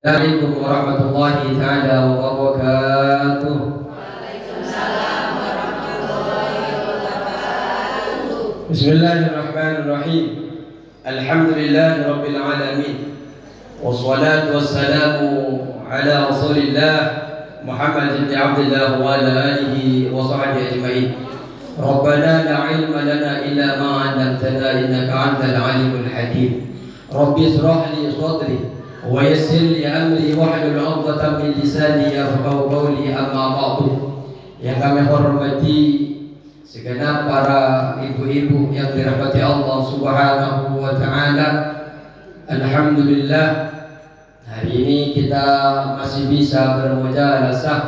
Assalamualaikum warahmatullahi taala wabarakatuh. Waalaikumsalam warahmatullahi wabarakatuh. Bismillahirrahmanirrahim. Alhamdulillahi rabbil alamin. Wassalatu wassalamu ala Rasulillah Muhammad bin Abdullah wa ala alihi wa sahbihi ajma'in. Rabbana la ilma lana illa ma 'allamtana innaka antal alimul hakim. Rabbi ishrah li sadri wa yassir li amri wahlul 'uqdatam min lisani yafqahu qawli, amma ba'du. Yang kami hormati segenap para ibu-ibu yang dirahmati Allah Subhanahu wa taala. Alhamdulillah, hari ini kita masih bisa bermujalasah,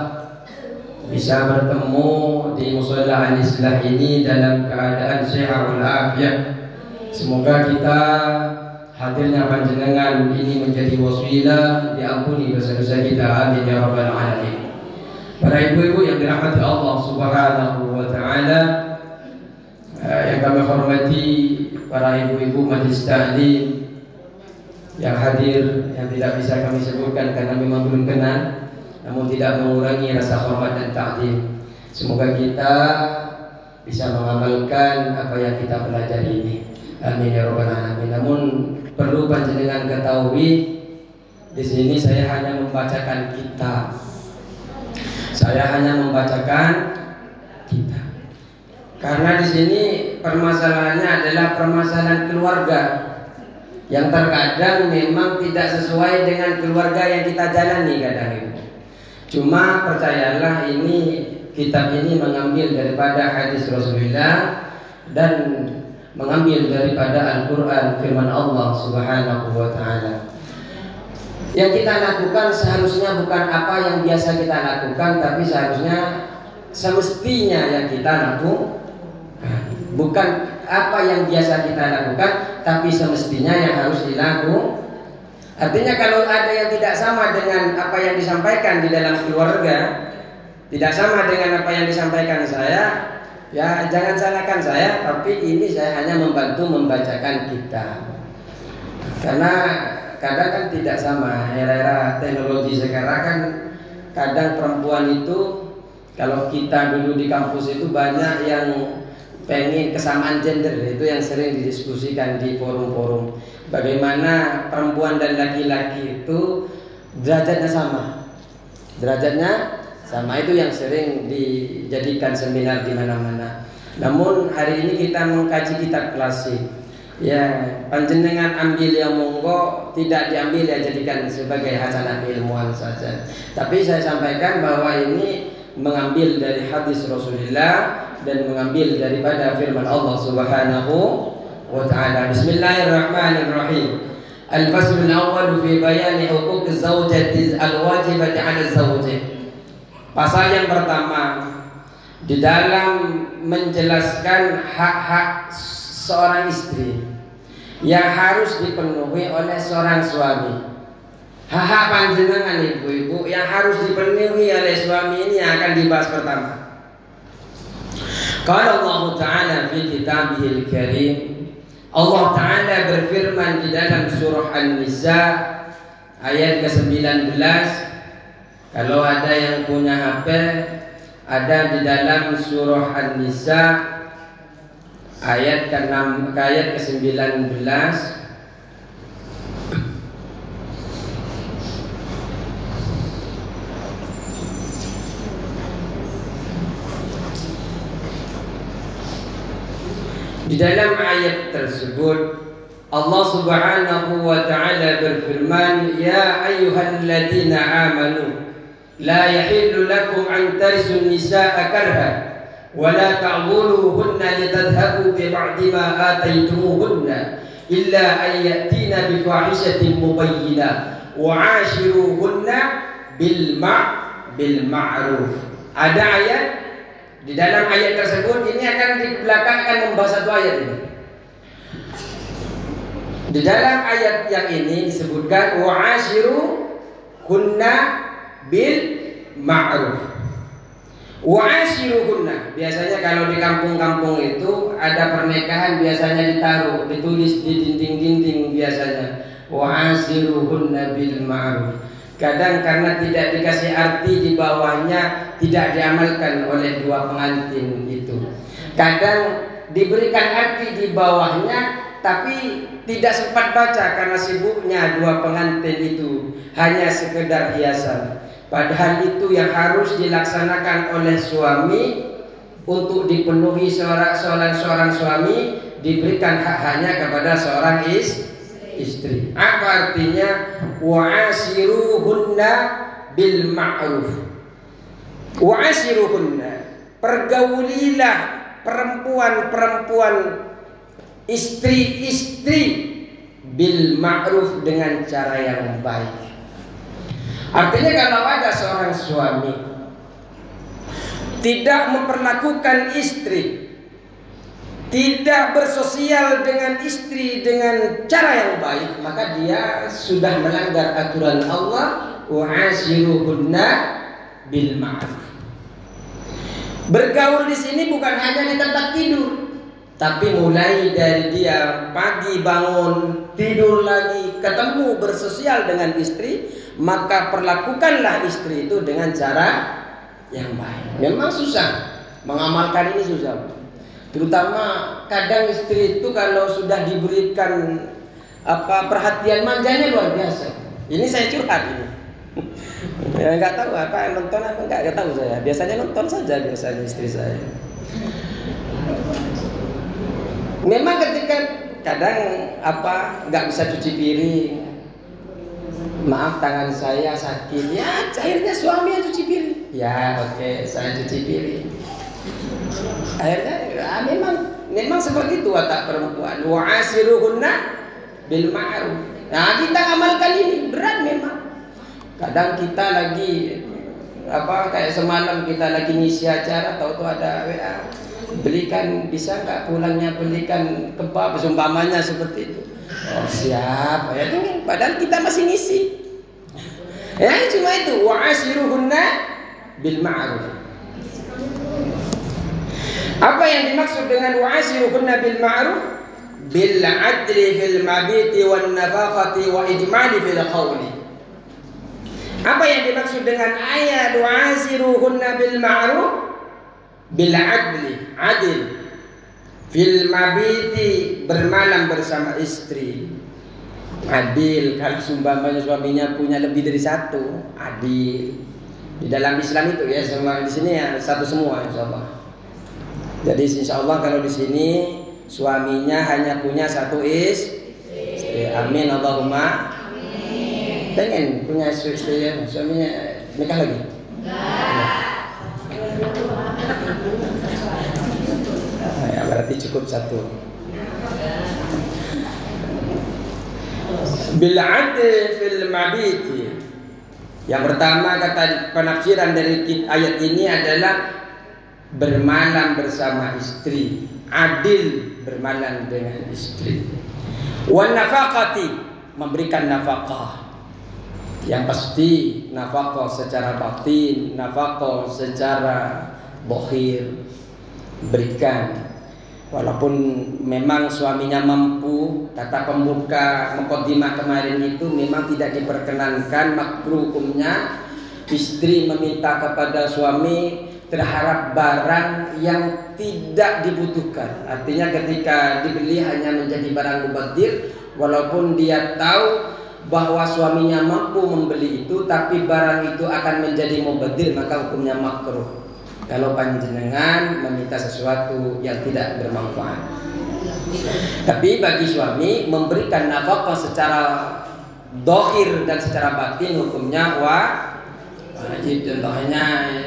bisa bertemu di mushola Al-Islah ini dalam keadaan sehat walafiat. Semoga kita hadirnya panjenengan ini menjadi wasilah diampuni dosa-dosa kita, amin ya rabbal alamin. Para ibu-ibu yang dirahmati Allah Subhanahu wa taala, yang kami hormati para ibu-ibu majelis ta'lim yang hadir, yang tidak bisa kami sebutkan karena memang belum kenal, namun tidak mengurangi rasa hormat dan ta'zim. Semoga kita bisa mengamalkan apa yang kita pelajari ini, amin ya rabbal alamin. Namun perlu panjenengan ketahui, di sini saya hanya membacakan kitab. Saya hanya membacakan kitab. Karena di sini permasalahannya adalah permasalahan keluarga yang terkadang memang tidak sesuai dengan keluarga yang kita jalani kadang itu. Cuma percayalah, ini kitab ini mengambil daripada hadis Rasulullah dan mengambil daripada Al-Quran, firman Allah Subhanahu wa ta'ala. Yang kita lakukan seharusnya bukan apa yang biasa kita lakukan, tapi seharusnya semestinya yang kita lakukan. Bukan apa yang biasa kita lakukan, tapi semestinya yang harus dilakukan. Artinya kalau ada yang tidak sama dengan apa yang disampaikan di dalam keluarga, tidak sama dengan apa yang disampaikan saya, ya jangan salahkan saya, tapi ini saya hanya membantu membacakan kitab. Karena kadang kan tidak sama, era-era teknologi sekarang kan kadang perempuan itu, kalau kita dulu di kampus itu banyak yang pengen kesamaan gender, itu yang sering didiskusikan di forum-forum. Bagaimana perempuan dan laki-laki itu derajatnya sama. Derajatnya sama, itu yang sering dijadikan seminar di mana-mana. Namun hari ini kita mengkaji kitab klasik. Ya, panjenengan ambil yang monggo, tidak diambil ya jadikan sebagai hasanah ilmuwan saja. Tapi saya sampaikan bahwa ini mengambil dari hadis Rasulullah dan mengambil daripada firman Allah Subhanahu wa ta'ala. Bismillahirrahmanirrahim. Al-fasl al-awwal fi bayan huquq az-zawjati al-wajibati 'ala az-zawji. Pasal yang pertama di dalam menjelaskan hak-hak seorang istri yang harus dipenuhi oleh seorang suami. Hak-hak panjenengan ibu-ibu yang harus dipenuhi oleh suami ini yang akan dibahas pertama. Qala Allah Ta'ala fi kitabihil karim. Allah Ta'ala berfirman di dalam surah An-Nisa ayat ke-19. Kalau ada yang punya HP, ada di dalam surah An-Nisa ayat ke-6 ayat ke-19. Di dalam ayat tersebut Allah Subhanahu wa ta'ala berfirman, ya ayyuhalladzina amanu la yahillu lakum an tarisun nisaa karha wa la ta'dhuluhunna litadhhabu bi ba'di ma ataytumuhunna illa an ya'tina bi fahishatin mubayyinah wa 'ashiruhunna bil ma'ruf. Ada ayat di dalam ayat tersebut, ini akan di belakang akan membahas satu ayat ini. Di dalam ayat yang ini disebutkan wa'ashiruhunna bil ma'ruf. Wa'ashiruhunna, biasanya kalau di kampung-kampung itu ada pernikahan biasanya ditaruh, ditulis di dinding-dinding biasanya wa'ashiruhunna bil ma'ruf. Kadang karena tidak dikasih arti di bawahnya tidak diamalkan oleh dua pengantin itu. Kadang diberikan arti di bawahnya tapi tidak sempat baca karena sibuknya dua pengantin itu, hanya sekedar hiasan. Padahal itu yang harus dilaksanakan oleh suami. Untuk dipenuhi seorang suami, diberikan hak-haknya kepada seorang istri. Apa artinya? Wa'ashiruhunna bil ma'ruf. Wa'ashiruhunna, pergaulilah perempuan-perempuan, istri-istri, bil ma'ruf, dengan cara yang baik. Artinya kalau ada seorang suami tidak memperlakukan istri, tidak bersosial dengan istri dengan cara yang baik, maka dia sudah melanggar aturan Allah, wa'ashiruhunna bil ma'ruf. Bergaul di sini bukan hanya di tempat tidur, tapi mulai dari dia pagi bangun, tidur lagi, ketemu bersosial dengan istri, maka perlakukanlah istri itu dengan cara yang baik. Memang susah mengamalkan ini, susah. Terutama kadang istri itu kalau sudah diberikan perhatian manjanya luar biasa. Ini saya curhat ini. Ya, nggak tahu apa nonton apa nggak tahu saya. Biasanya nonton saja biasanya istri saya. Memang ketika kadang nggak bisa cuci piring. Maaf tangan saya sakit, ya akhirnya suami yang cuci piring. Ya oke, saya cuci piring. Akhirnya memang seperti itu watak perempuan. Wa'ashiruhunna bil ma'ruf. Nah kita amalkan ini, berat memang. Kadang kita lagi kayak semalam kita lagi ngisi acara, tahu-tahu ada WA, belikan, bisa nggak pulangnya belikan kebab, seumpamanya seperti itu. Oh siap, ya ini padahal kita masih ngisi. Ya cuma itu, wa'ashiruhunna bil ma'ruf. Apa yang dimaksud dengan wa'ashiruhunna bil ma'ruf? Bil adli fil mabiti wan nafaqati wa ijmali fil qawli. Apa yang dimaksud dengan ayat wa'ashiruhunna bil ma'ruf? Bil adli, adil. Fil mabiti, bermalam bersama istri, adil. Kalau suaminya punya lebih dari satu, adil. Di dalam Islam itu ya, semua di sini ya satu semua insyaallah. Jadi insyaallah kalau di sini suaminya hanya punya satu istri. Amin Allahumma. Amin. Pengen punya istri ya, suaminya nikah lagi? Enggak. Ya, berarti cukup satu. Bil adl fil mabiti. Yang pertama kata penafsiran dari ayat ini adalah bermalam bersama istri, adil bermalam dengan istri. Wan nafaqati, memberikan nafkah. Yang pasti nafkah secara batin, nafkah secara zahir berikan. Walaupun memang suaminya mampu, kata pembuka muqaddimah kemarin itu memang tidak diperkenankan, makruh hukumnya istri meminta kepada suami terhadap barang yang tidak dibutuhkan. Artinya ketika dibeli hanya menjadi barang mubadzir, walaupun dia tahu bahwa suaminya mampu membeli itu, tapi barang itu akan menjadi mubadzir, maka hukumnya makruh. Kalau panjenengan meminta sesuatu yang tidak bermanfaat. Tapi bagi suami memberikan nafkah secara zahir dan secara batin hukumnya wajib. Contohnya,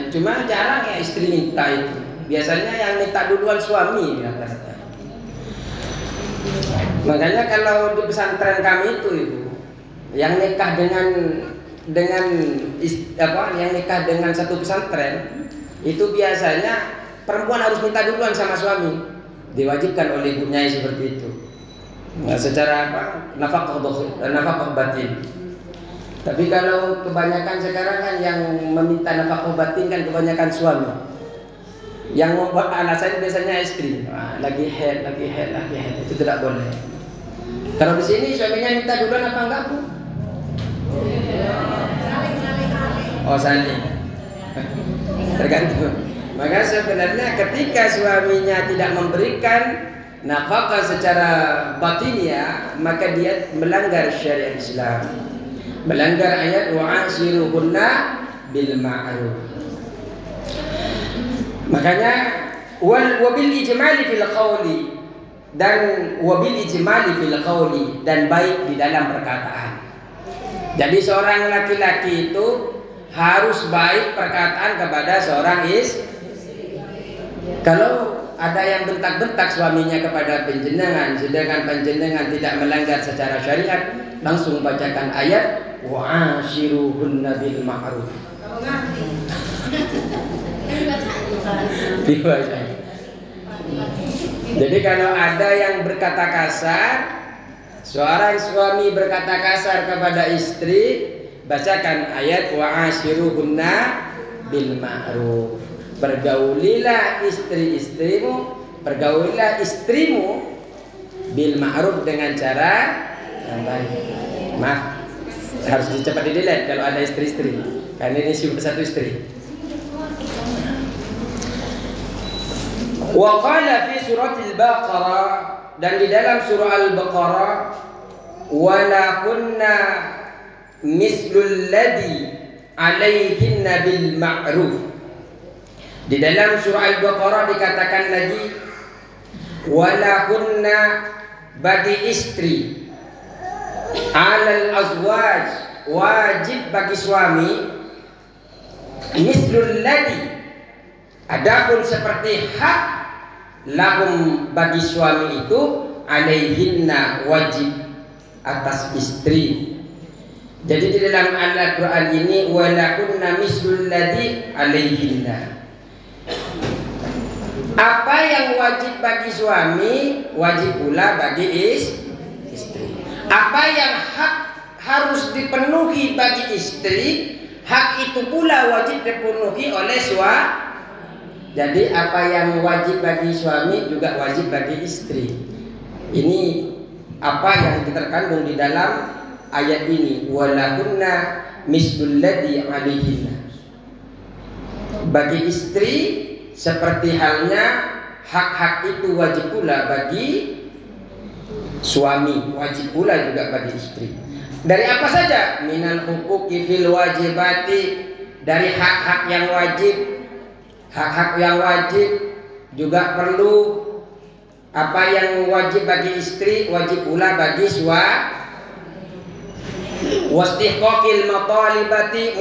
cuma jarang ya istri minta itu. Biasanya yang minta duluan suami rata-rata. Makanya kalau di pesantren kami itu yang nikah yang nikah dengan satu pesantren itu biasanya perempuan harus minta duluan sama suami. Diwajibkan oleh ibu nyai seperti itu. Nah, secara nafkah batin. Tapi kalau kebanyakan sekarang kan yang meminta nafkah batin kan kebanyakan suami. Yang membuat alasan biasanya istri. Nah, lagi head. Itu tidak boleh. Kalau di sini suaminya minta duluan apa enggak, Bu? Oh saling. Tergantung. Maka sebenarnya ketika suaminya tidak memberikan nafkah secara batiniah, maka dia melanggar syariat Islam, melanggar ayat wa'ashiruhunna bil ma'ruf. Makanya wabil ijmali fil qawli dan baik di dalam perkataan. Jadi seorang laki-laki itu harus baik perkataan kepada seorang istri. Kalau ada yang bentak-bentak suaminya kepada panjenengan, sedangkan panjenengan tidak melanggar secara syariat, langsung bacakan ayat wa'ashiruhunna bil ma'ruf. Jadi kalau ada yang berkata kasar, seorang suami berkata kasar kepada istri, bacakan ayat wa'ashiruhunna bil ma'ruf. Pergaulilah istrimu bil ma'ruf dengan cara yang baik. Maaf, harus cepat di-delete kalau ada istri-istri, karena ini satu istri. Wa qala fi suratil Baqarah, dan di dalam surah Al-Baqarah, wala kunna mislul ladzi alaihinna bil ma'ruf. Di dalam surah Al-Baqarah dikatakan lagi wala kunna, bagi istri, alal azwaj, wajib bagi suami, mislul ladzi, adapun seperti hak, lahum bagi suami itu, alaihinna, wajib atas istri. Jadi di dalam Al-Quran ini wala kunna mislul ladzi alaihinna, apa yang wajib bagi suami wajib pula bagi istri. Apa yang hak harus dipenuhi bagi istri, hak itu pula wajib dipenuhi oleh suami. Jadi apa yang wajib bagi suami juga wajib bagi istri. Ini apa yang terkandung di dalam ayat ini, walakunna mislul ladzi alaihinna. Bagi istri seperti halnya hak-hak itu wajib pula bagi suami, wajib pula juga bagi istri. Dari apa saja? Minal huquqi fil wajibati, dari hak-hak yang wajib. Hak-hak yang wajib juga perlu, apa yang wajib bagi istri wajib pula bagi suami. Wastihqaqil mutalabati,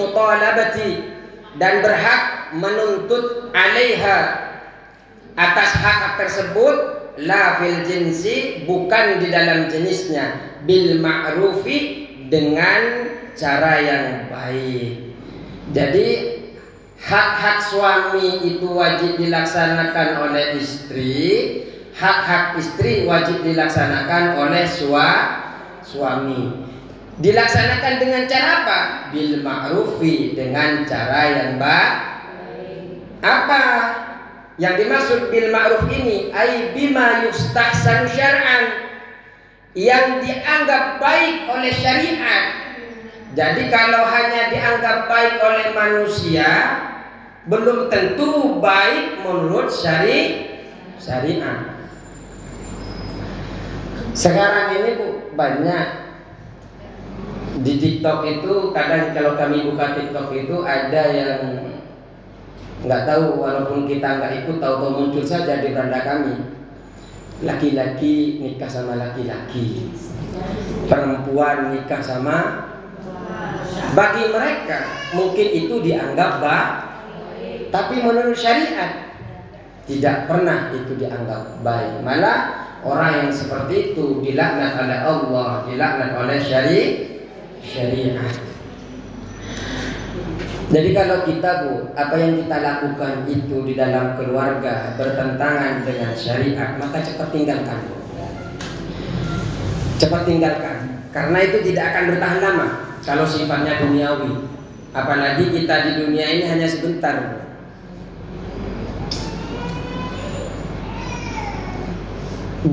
dan berhak menuntut alaiha, atas hak tersebut, la fil jinsi, bukan di dalam jenisnya, bil ma'rufi, dengan cara yang baik. Jadi hak-hak suami itu wajib dilaksanakan oleh istri, hak-hak istri wajib dilaksanakan oleh suami. Dilaksanakan dengan cara apa? Bil ma'rufi, dengan cara yang baik. Apa yang dimaksud bil ma'ruf ini? Ai bima yustahsanu syar'an, yang dianggap baik oleh syariat. Jadi kalau hanya dianggap baik oleh manusia, belum tentu baik menurut syariat. Sekarang ini Bu, banyak di TikTok itu, kadang kalau kami buka TikTok itu ada yang nggak tahu, walaupun kita nggak ikut, tahu-tahu muncul saja di beranda kami. Laki-laki nikah sama laki-laki, perempuan nikah sama. Bagi mereka mungkin itu dianggap baik, tapi menurut syariat tidak pernah itu dianggap baik. Malah orang yang seperti itu dilaknat oleh Allah, dilaknat oleh syariat. Jadi kalau kita Bu, apa yang kita lakukan itu di dalam keluarga bertentangan dengan syariat, maka cepat tinggalkan Bu. Cepat tinggalkan, karena itu tidak akan bertahan lama kalau sifatnya duniawi. Apalagi kita di dunia ini hanya sebentar.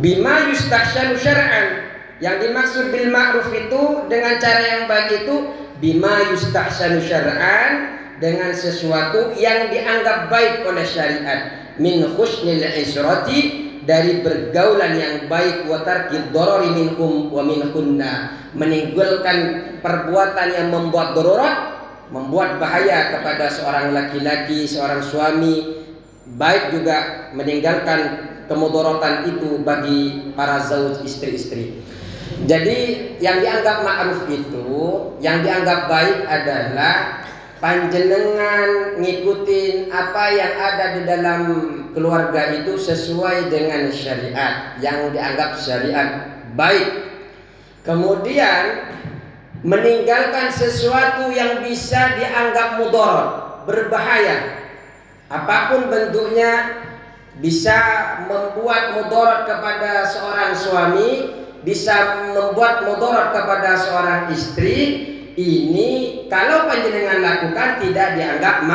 Bima yustahsanu syar'an, yang dimaksud bil ma'ruf itu dengan cara yang baik itu bima yustahsanu syar'an, dengan sesuatu yang dianggap baik oleh syariat, min husnil isyrati, dari bergaulan yang baik, wa tarkid darari minhum wa minhunna, meninggalkan perbuatan yang membuat darurat, membuat bahaya kepada seorang laki-laki, seorang suami, baik juga meninggalkan kemudaratan itu bagi para zauj, istri-istri. Jadi yang dianggap ma'ruf itu, yang dianggap baik adalah panjenengan ngikutin apa yang ada di dalam keluarga itu sesuai dengan syariat, yang dianggap syariat baik. Kemudian meninggalkan sesuatu yang bisa dianggap mudarat, berbahaya, apapun bentuknya, bisa membuat mudarat kepada seorang suami, bisa membuat mudarat kepada seorang istri. Ini kalau panjenengan lakukan tidak dianggap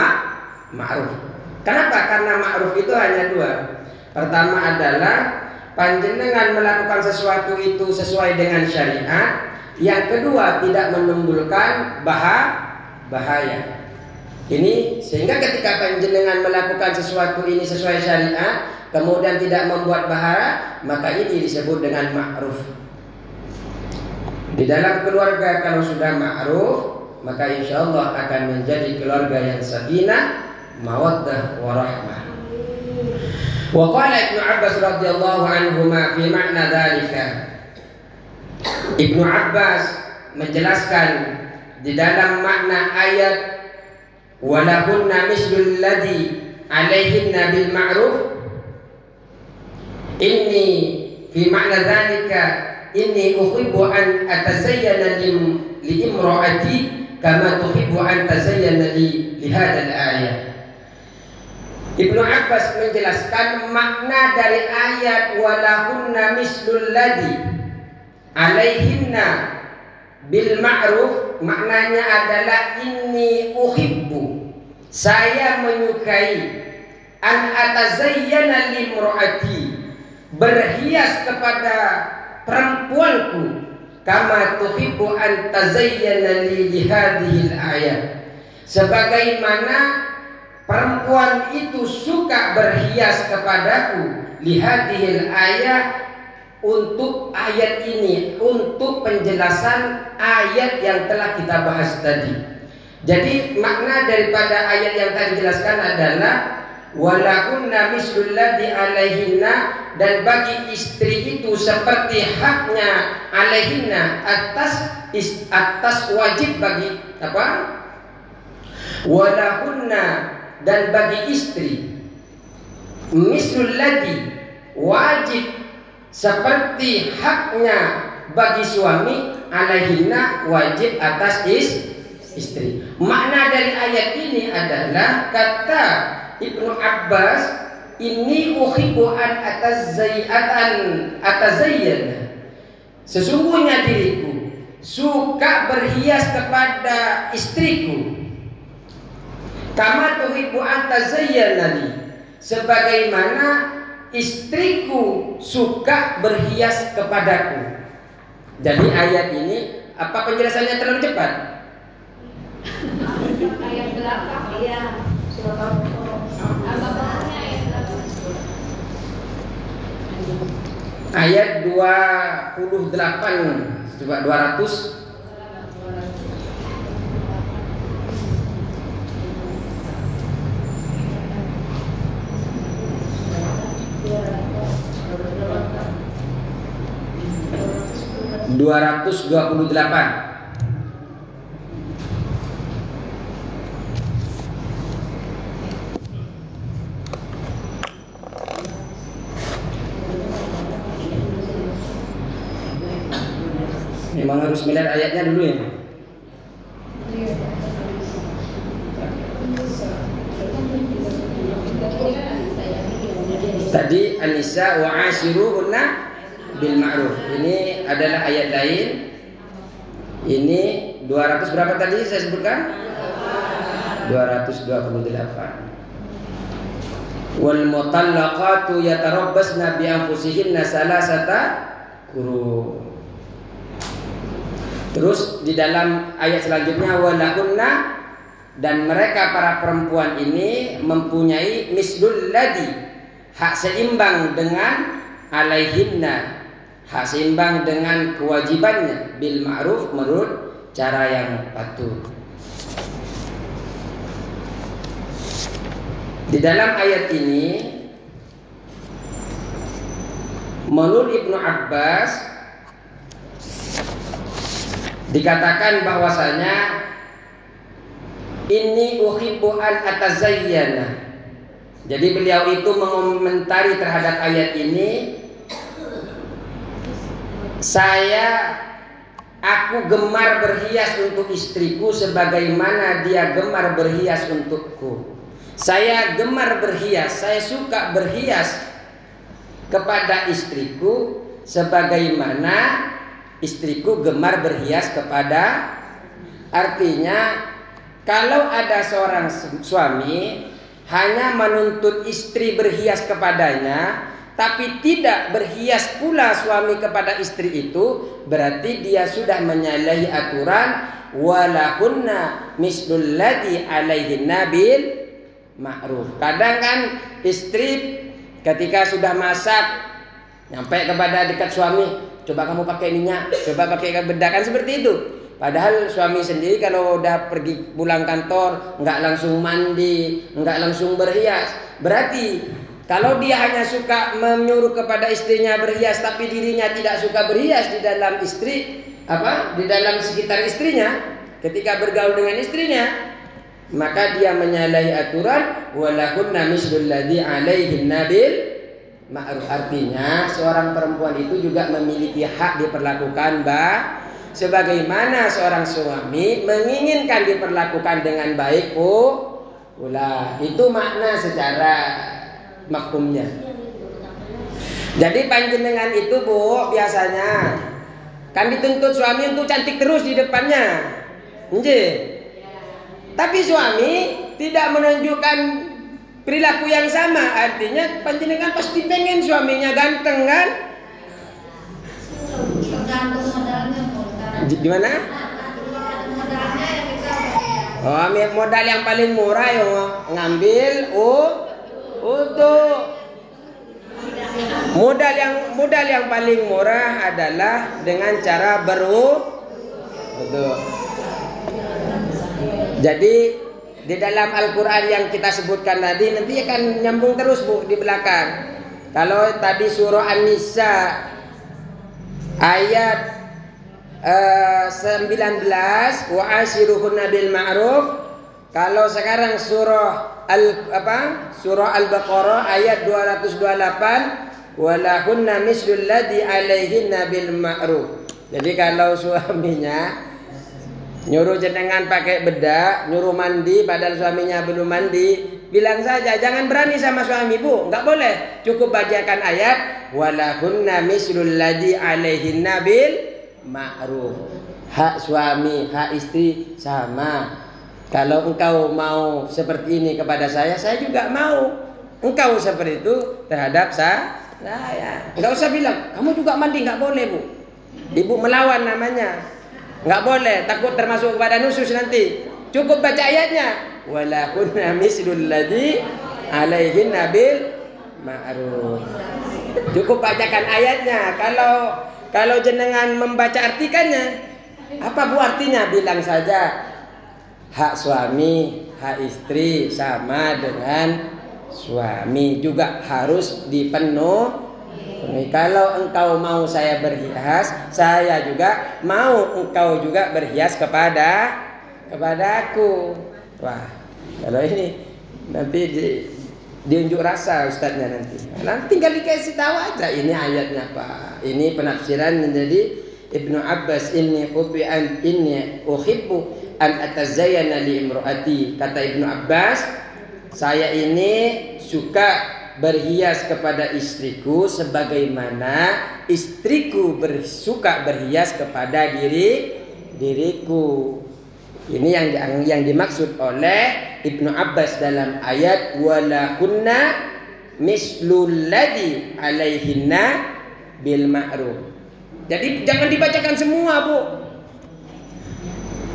ma'ruf. Kenapa? Karena ma'ruf itu hanya dua. Pertama adalah panjenengan melakukan sesuatu itu sesuai dengan syariat. Yang kedua, tidak menimbulkan bahaya. Ini sehingga ketika panjenengan melakukan sesuatu ini sesuai syariat, kemudian tidak membuat bahaya, maka ini disebut dengan ma'ruf. Di dalam keluarga kalau sudah ma'ruf, maka insya Allah akan menjadi keluarga yang sakinah, mawaddah, warahmah. Wa qala Ibnu Abbas radhiyallahu anhuma fi ma'na dzalika. Ibnu Abbas menjelaskan di dalam makna ayat walahunna mislul ladzi alaihinna bil ma'ruf, inni fi ma'na dzalika inni uhibbu an atazayyana li imra'ati kama tuhibbu an tazayyana li hadzal ayat. Ibnu Abbas menjelaskan makna dari ayat walahunna mislul ladzi alaihinna bil ma'ruf, maknanya adalah inni uhibbu, saya menyukai, an atazayyana li imra'ati, berhias kepada perempuanku, kama tuhibbu an tazayyana li hadhil ayat, sebagaimana perempuan itu suka berhias kepadaku, li hadhil ayat, untuk ayat ini, untuk penjelasan ayat yang telah kita bahas tadi. Jadi makna daripada ayat yang tadi dijelaskan adalah walahunna mislul ladzi alaihinna, dan bagi istri itu seperti haknya alaihinna, atas wajib bagi apa? Walahunna, dan bagi istri mislul ladzi, wajib seperti haknya bagi suami, alaihinna, wajib atas istri. Makna dari ayat ini adalah, kata Ibnu Abbas, ini uhibbu an atazayyana, sesungguhnya diriku suka berhias kepada istriku, kama tuhibbu an tazayyana li, sebagaimana istriku suka berhias kepadaku. Jadi ayat ini apa penjelasannya terlalu cepat? Ayat belakang ya. Ayat 28, coba 200. Memang harus melihat ayatnya dulu ya. Tadi An-Nisa wa ashiruhunna bil ma'ruf. Ini adalah ayat lain. Ini 200 berapa tadi saya sebutkan? 228. Wal mutallaqatu yatarabbasna bi anfusihinna salasata quru. Terus di dalam ayat selanjutnya walahunna dan mereka para perempuan ini mempunyai mislul ladzi, hak seimbang dengan alaihinna, hak seimbang dengan kewajibannya bil ma'ruf, menurut cara yang patut. Di dalam ayat ini menurut Ibnu Abbas dikatakan bahwasanya inni uhibbu an atazayyana. Jadi beliau itu mengomentari terhadap ayat ini, aku gemar berhias untuk istriku sebagaimana dia gemar berhias untukku. Saya gemar berhias, saya suka berhias kepada istriku sebagaimana istriku gemar berhias kepada. Artinya kalau ada seorang suami hanya menuntut istri berhias kepadanya, tapi tidak berhias pula suami kepada istri itu, berarti dia sudah menyalahi aturan walahunna mislul ladzi alaihinna bil ma'ruf. Kadang kan istri ketika sudah masak nyampe kepada dekat suami, coba kamu pakai minyak, coba pakai bedak, kan seperti itu. Padahal suami sendiri kalau udah pergi pulang kantor nggak langsung mandi, nggak langsung berhias. Berarti kalau dia hanya suka menyuruh kepada istrinya berhias, tapi dirinya tidak suka berhias di dalam di dalam sekitar istrinya, ketika bergaul dengan istrinya, maka dia menyalahi aturan walahunna mislul ladzi alaihinna bil ma'ruf. Artinya seorang perempuan itu juga memiliki hak diperlakukan sebagaimana seorang suami menginginkan diperlakukan dengan baik pula. Itu makna secara mafhumnya. Jadi panjenengan itu Bu biasanya kan dituntut suami untuk cantik terus di depannya, nggih. Tapi suami tidak menunjukkan perilaku yang sama. Artinya panjenengan pasti pengen suaminya ganteng kan? Gimana? Oh, modal yang paling murah yang ngambil untuk modal yang paling murah adalah dengan cara berwudu. Jadi di dalam Al-Quran yang kita sebutkan tadi nanti akan nyambung terus Bu di belakang. Kalau tadi surah An-Nisa ayat 19 wa ashiruhunna bil ma'ruf. Kalau sekarang surah Al-Baqarah ayat 228 walahunna mislul ladzi alaihinna bil ma'ruf. Jadi kalau suaminya nyuruh jenengan pakai bedak, nyuruh mandi padahal suaminya belum mandi, bilang saja jangan berani sama suami Bu, enggak boleh. Cukup bacakan ayat walahunna mislul ladzi alaihinna bil ma'ruf. Hak suami, hak istri sama. Kalau engkau mau seperti ini kepada saya juga mau. Engkau seperti itu terhadap saya. Enggak usah bilang, kamu juga mandi, enggak boleh Bu. Ibu melawan namanya. Enggak boleh, takut termasuk kepada nusus nanti. Cukup baca ayatnya. Walahunna mislul ladzi alaihinna bil ma'ruf. Cukup bacakan ayatnya. Kalau jenengan membaca artikannya, apa Bu artinya? Bilang saja hak suami, hak istri sama dengan suami juga harus dipenuhi. Kalau engkau mau saya berhias, saya juga mau engkau juga berhias kepadaku. Wah, kalau ini nanti diunjuk rasa ustadznya nanti tinggal dikasih tahu aja ini ayatnya Pak, ini penafsiran menjadi Ibnu Abbas inni uhibbu an atazayyana li imraati. Kata Ibnu Abbas, saya ini suka berhias kepada istriku sebagaimana istriku suka berhias kepada diriku. Ini yang dimaksud oleh Ibnu Abbas dalam ayat walahunna mislul ladzi alaihinna bil ma'ruf. Jadi jangan dibacakan semua Bu.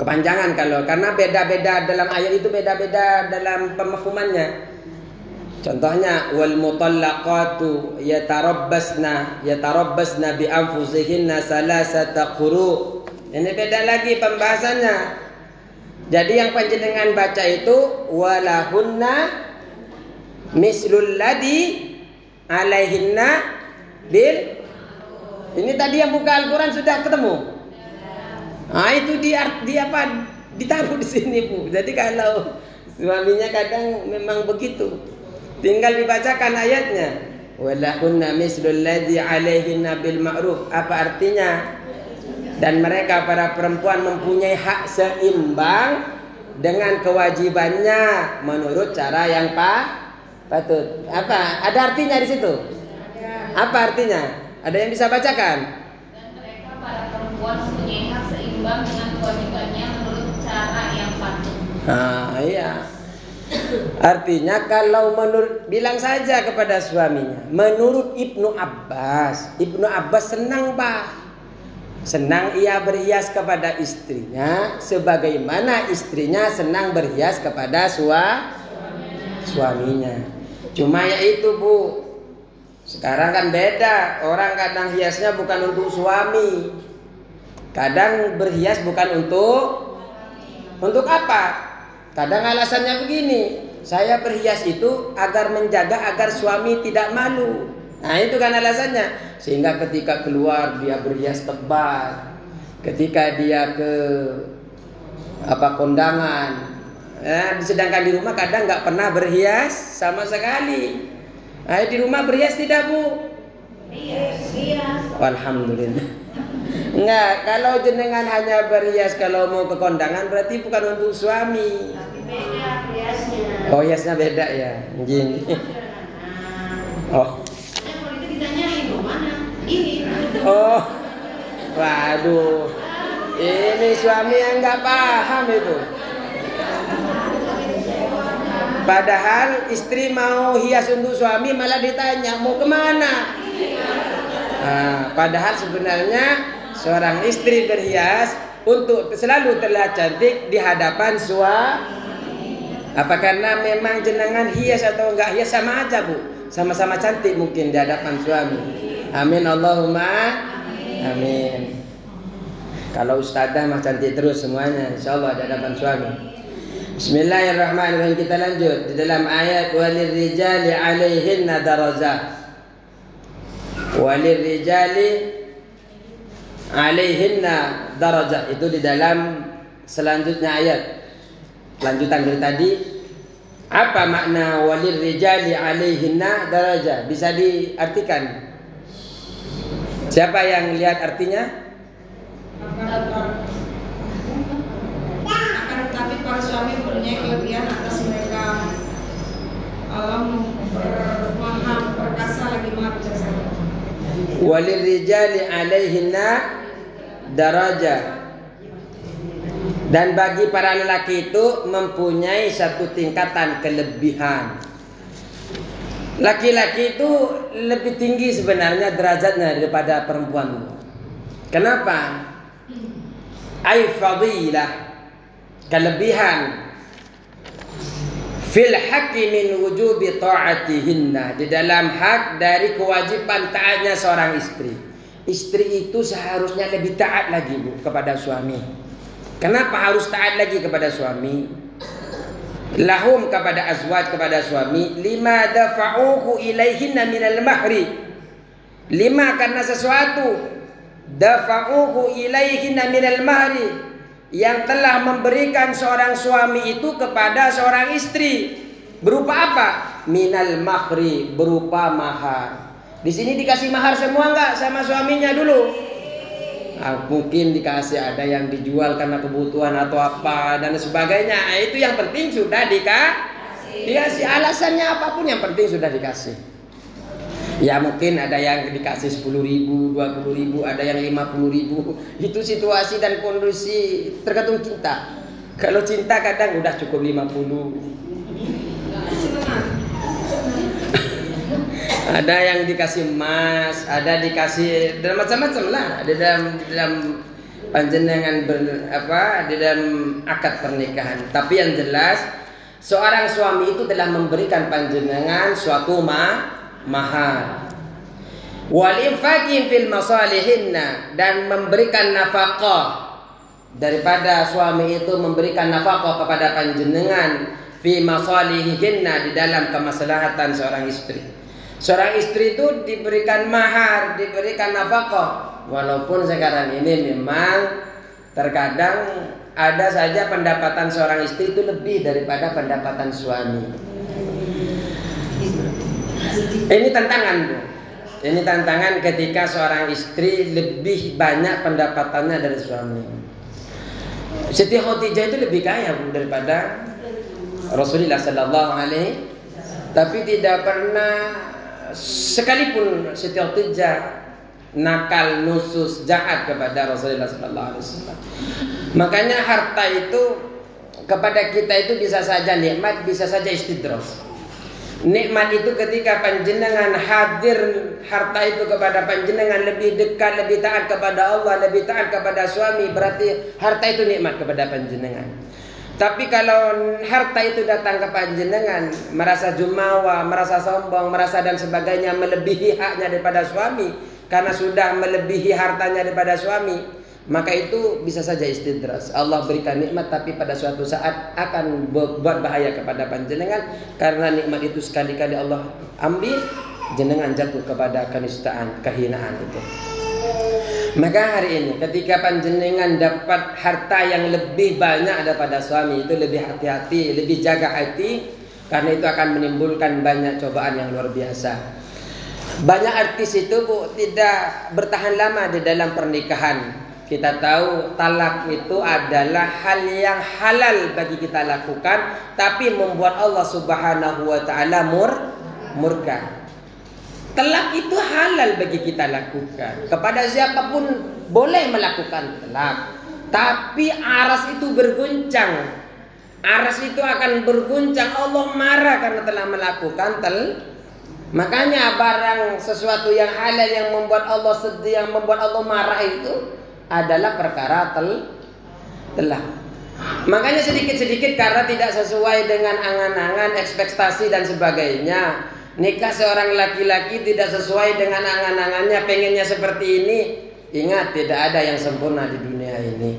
kepanjangan karena beda-beda dalam ayat itu, beda-beda dalam pemafhumannya. Contohnya wal mutallaqatu yatarabbasna bi anfusihinna salasata quru. Ini beda lagi pembahasannya. Jadi yang panjenengan baca itu walahunna mislul ladzi alaihinna bil. Ini tadi yang buka Al-Qur'an sudah ketemu. Ah itu ditaruh di sini, Bu. Jadi kalau suaminya kadang memang begitu. Tinggal dibacakan ayatnya. Walahunna mislul ladzi alaihinna bil ma'ruf. Apa artinya? Dan mereka para perempuan mempunyai hak seimbang dengan kewajibannya menurut cara yang patut. Apa? Ada artinya di situ? Apa artinya? Ada yang bisa bacakan? Dan mereka para perempuan mempunyai hak seimbang dengan kewajibannya menurut cara yang patut. Ah, iya. Artinya kalau bilang saja kepada suaminya, menurut Ibnu Abbas senang, Pak. Senang ia berhias kepada istrinya sebagaimana istrinya senang berhias kepada suaminya. Cuma ya itu, Bu. Sekarang kan beda. Orang kadang hiasnya bukan untuk suami. Kadang berhias bukan untuk apa? Kadang alasannya begini, saya berhias itu agar menjaga agar suami tidak malu. Nah itu kan alasannya. Sehingga ketika keluar dia berhias tebal. Ketika dia ke kondangan, sedangkan di rumah kadang nggak pernah berhias sama sekali. Nah, di rumah berhias tidak, Bu? Berhias. Alhamdulillah. Enggak, kalau jenengan hanya berhias kalau mau ke kondangan berarti bukan untuk suami. Tapi beda hiasnya. Oh, hiasnya beda ya. Gini. Oh. Kalau itu ditanyain mana? Ini. Oh. Waduh. Ini suami yang nggak paham itu. Padahal istri mau hias untuk suami malah ditanya mau kemana. Padahal sebenarnya seorang istri berhias untuk selalu terlihat cantik di hadapan suami. Apa karena memang jenengan hias atau enggak hias sama aja, Bu? Sama-sama cantik mungkin di hadapan suami. Amin Allahumma amin. Kalau ustadzah mah cantik terus semuanya, insyaallah di hadapan suami. Bismillahirrahmanirrahim. Kita lanjut di dalam ayat walirrijali 'alaihinna darajah. Walirrijali 'alaihinna darajah itu di dalam selanjutnya ayat. Lanjutan dari tadi. Apa makna walirrijali 'alaihinna darajah? Bisa diartikan? Siapa yang lihat artinya? Akan tetapi para suami mempunyai kelebihan atas mereka. Allah maha perkasa lagi maha bijaksana. Walirrijali 'alaihinna darajah. Dan bagi para lelaki itu mempunyai satu tingkatan kelebihan. Laki-laki itu lebih tinggi sebenarnya derajatnya daripada perempuan. Kenapa? Ai fadilah, kelebihan fil haqqi min wujubi ta'atihinna, di dalam hak dari kewajiban taatnya seorang istri. Istri itu seharusnya lebih taat lagi, Bu, kepada suami. Kenapa harus taat lagi kepada suami? Lahum, kepada azwaj, kepada suami, lima dafa'uhu ilaihinna minal mahri. Lima, karena sesuatu dafa'uhu ilaihinna minal mahri, yang telah memberikan seorang suami itu kepada seorang istri. Berupa apa? Minal mahri, berupa mahar. Di sini dikasih mahar semua enggak sama suaminya dulu? Mungkin dikasih, ada yang dijual karena kebutuhan atau apa dan sebagainya. Itu yang penting sudah dikasih. Alasannya apapun yang penting sudah dikasih. Ya mungkin ada yang dikasih 10.000, 20.000, ada yang 50.000. Itu situasi dan kondisi tergantung cinta. Kalau cinta kadang udah cukup 50. Ada yang dikasih emas, ada dikasih dalam macam-macam lah. Ada dalam panjenengan di dalam akad pernikahan. Tapi yang jelas seorang suami itu telah memberikan panjenengan suatu mahar. Wal infaqi fil masalihinna, dan memberikan nafkah, daripada suami itu memberikan nafkah kepada panjenengan fi masalihinna, di dalam kemaslahatan seorang istri. Seorang istri itu diberikan mahar, diberikan nafkah. Walaupun sekarang ini memang terkadang ada saja pendapatan seorang istri itu lebih daripada pendapatan suami. Ini tantangan, Bu. Ini tantangan ketika seorang istri lebih banyak pendapatannya dari suami. Siti Khadijah itu lebih kaya, Bu, daripada Rasulullah sallallahu alaihi, tapi tidak pernah sekalipun Siti Khadijah nakal, nusus, jahat kepada Rasulullah sallallahu alaihi wasallam. Makanya harta itu kepada kita itu bisa saja nikmat, bisa saja istidros. Nikmat itu ketika panjenengan hadir harta itu kepada panjenengan, lebih dekat, lebih taat kepada Allah, lebih taat kepada suami, berarti harta itu nikmat kepada panjenengan. Tapi kalau harta itu datang ke panjenengan, merasa jumawa, merasa sombong, merasa dan sebagainya, melebihi haknya daripada suami, karena sudah melebihi hartanya daripada suami, maka itu bisa saja istidras. Allah berikan nikmat tapi pada suatu saat akan buat bahaya kepada panjenengan, karena nikmat itu sekali-kali Allah ambil, jenengan jatuh kepada kenistaan, kehinaan itu. Maka hari ini ketika panjenengan dapat harta yang lebih banyak daripada suami, itu lebih hati-hati, lebih jaga hati, karena itu akan menimbulkan banyak cobaan yang luar biasa. Banyak artis itu, Bu, tidak bertahan lama di dalam pernikahan. Kita tahu talak itu adalah hal yang halal bagi kita lakukan, tapi membuat Allah Subhanahu wa taala murka. Talak itu halal bagi kita lakukan. Kepada siapapun boleh melakukan talak. Tapi aras itu berguncang. Aras itu akan berguncang. Allah marah karena telah melakukan Makanya barang sesuatu yang halal yang membuat Allah sedih, yang membuat Allah marah itu adalah perkara telah. Makanya sedikit-sedikit karena tidak sesuai dengan angan-angan, ekspektasi dan sebagainya, nikah seorang laki-laki tidak sesuai dengan angan-angannya, pengennya seperti ini. Ingat, tidak ada yang sempurna di dunia ini.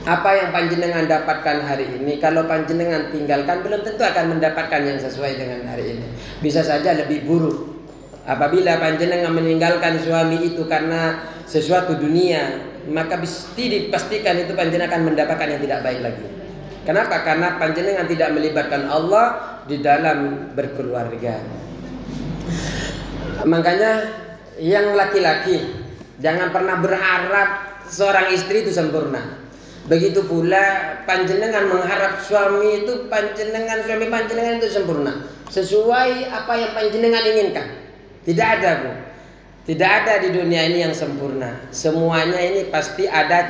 Apa yang panjenengan dapatkan hari ini, kalau panjenengan tinggalkan, belum tentu akan mendapatkan yang sesuai dengan hari ini. Bisa saja lebih buruk. Apabila panjenengan meninggalkan suami itu karena sesuatu dunia, maka mesti dipastikan itu panjenengan akan mendapatkan yang tidak baik lagi. Kenapa? Karena panjenengan tidak melibatkan Allah di dalam berkeluarga. Makanya yang laki-laki jangan pernah berharap seorang istri itu sempurna. Begitu pula panjenengan mengharap suami itu suami panjenengan itu sempurna, sesuai apa yang panjenengan inginkan. Tidak ada, Bu. Tidak ada di dunia ini yang sempurna. Semuanya ini pasti ada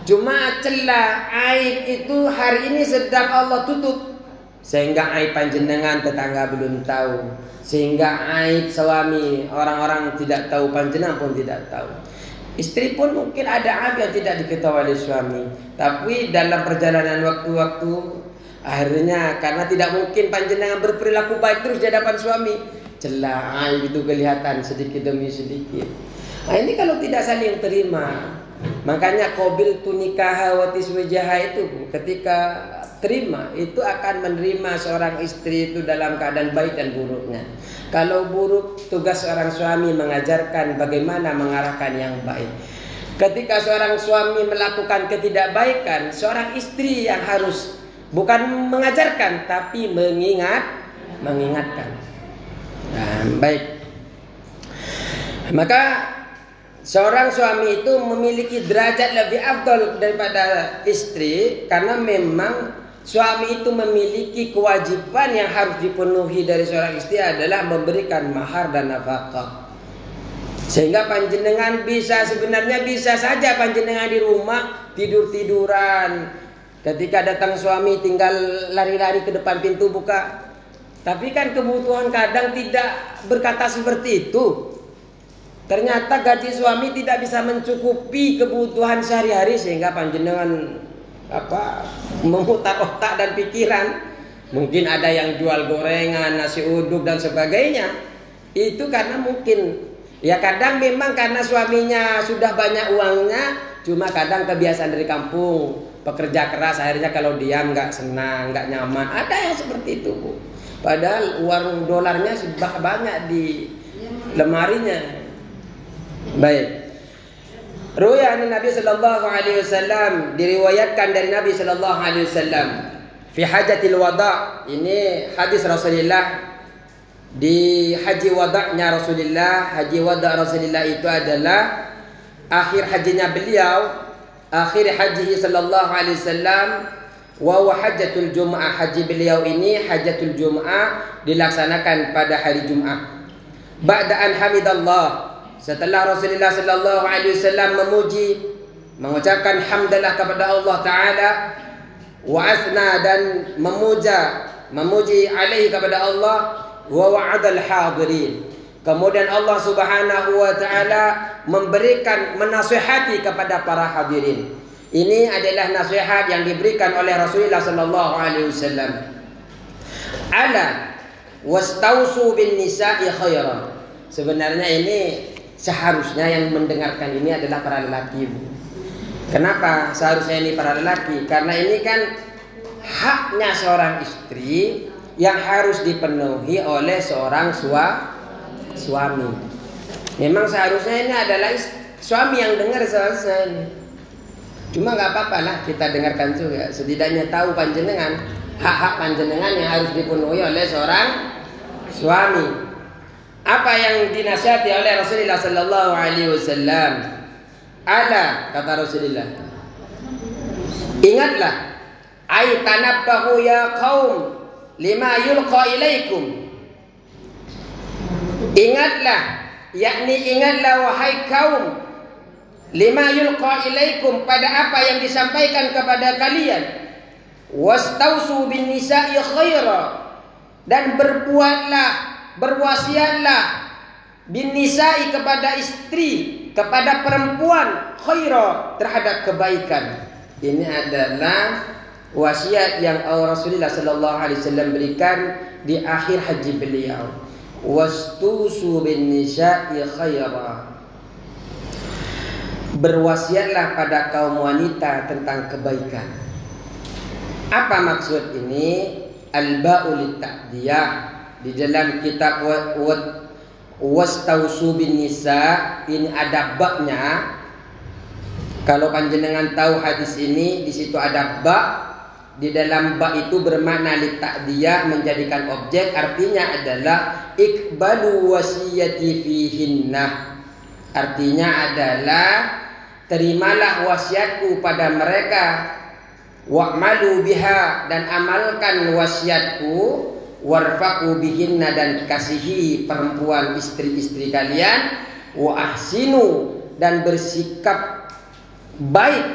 Cuma celah, aib itu hari ini sedang Allah tutup. Sehingga aib panjenengan tetangga belum tahu. Sehingga aib suami orang-orang tidak tahu, panjenengan pun tidak tahu. Istri pun mungkin ada aib yang tidak diketahui oleh suami. Tapi dalam perjalanan waktu-waktu, akhirnya karena tidak mungkin panjenengan berperilaku baik terus di hadapan suami, celah, aib itu kelihatan sedikit demi sedikit. Nah, ini kalau tidak saling terima, makanya qabil tu nikah wa tiswajaha itu, ketika terima itu akan menerima seorang istri itu dalam keadaan baik dan buruknya. Kalau buruk, tugas seorang suami mengajarkan bagaimana mengarahkan yang baik. Ketika seorang suami melakukan ketidakbaikan, seorang istri yang harus bukan mengajarkan tapi mengingatkan. Nah, baik. Maka seorang suami itu memiliki derajat lebih afdal daripada istri, karena memang suami itu memiliki kewajiban yang harus dipenuhi dari seorang istri adalah memberikan mahar dan nafkah. Sehingga panjenengan sebenarnya bisa saja panjenengan di rumah tidur-tiduran. Ketika datang suami tinggal lari-lari ke depan pintu buka. Tapi kan kebutuhan kadang tidak berkata seperti itu. ternyata gaji suami tidak bisa mencukupi kebutuhan sehari-hari, sehingga panjenengan memutar otak dan pikiran. Mungkin ada yang jual gorengan, nasi uduk dan sebagainya. Itu karena mungkin ya kadang memang karena suaminya sudah banyak uangnya, cuma kadang kebiasaan dari kampung, pekerja keras, akhirnya kalau diam nggak senang, nggak nyaman. Ada yang seperti itu, Bu. Padahal uang dolarnya sudah banyak di lemarinya. Baik. Ruya Nabi sallallahu alaihi wasallam, diriwayatkan dari Nabi sallallahu alaihi wasallam fi hajatil wada'. Ini hadis Rasulullah di haji wada'nya Rasulullah. Haji wada' Rasulullah itu adalah akhir hajinya beliau, akhir haji sallallahu alaihi wasallam, wa hajjatul Jum'ah. Haji beliau ini hajatul Jum'ah, dilaksanakan pada hari Jum'ah. Ba'da an hamidallah, setelah Rasulullah sallallahu alaihi wasallam memuji, mengucapkan hamdalah kepada Allah Ta'ala, wa asna, dan memuji alaihi kepada Allah, wa wa'adal hadirin. Kemudian Allah Subhanahu wa Ta'ala memberikan, menasihati kepada para hadirin. Ini adalah nasihat yang diberikan oleh Rasulullah sallallahu alaihi wasallam. Ala wastausu bin nisa'i khairan. Sebenarnya ini seharusnya yang mendengarkan ini adalah para lelaki. Kenapa seharusnya ini para lelaki? Karena ini kan haknya seorang istri yang harus dipenuhi oleh seorang suami. Memang seharusnya ini adalah suami yang dengar seharusnya ini. Cuma nggak apa-apa lah kita dengarkan juga. Setidaknya tahu panjenengan hak-hak panjenengan yang harus dipenuhi oleh seorang suami. Apa yang dinasihati oleh Rasulullah sallallahu alaihi wasallam? Ala, kata Rasulullah, ingatlah, ay tanabbahu ya qaum lima yulqa ilaikum. Ingatlah, yakni ingatlah wahai kaum, lima yulqa ilaikum, pada apa yang disampaikan kepada kalian. Wastausu bin nisa'i khaira, dan berwasiatlah bin nisa'i, kepada istri, kepada perempuan, khaira, terhadap kebaikan. Ini adalah wasiat yang Rasulullah sallallahu alaihi wasallam berikan di akhir haji beliau. Wastusu bin nisa'i khaira, berwasiatlah pada kaum wanita tentang kebaikan. Apa maksud ini? Al-ba'u lit-ta'diyah. Di dalam kitab wastausu bin nisa ini ada baknya. Kalau panjenengan tahu hadis ini, di situ ada bak. Di dalam bak itu bermakna lit-ta'diyah, menjadikan objek. Artinya adalah iqbalu wasiyati fihinna. Artinya adalah terimalah wasiatku pada mereka, wa'malu biha, dan amalkan wasiatku, warfaqu bihinna, dan kasihi perempuan istri-istri kalian, wa ahsinu, dan bersikap baik,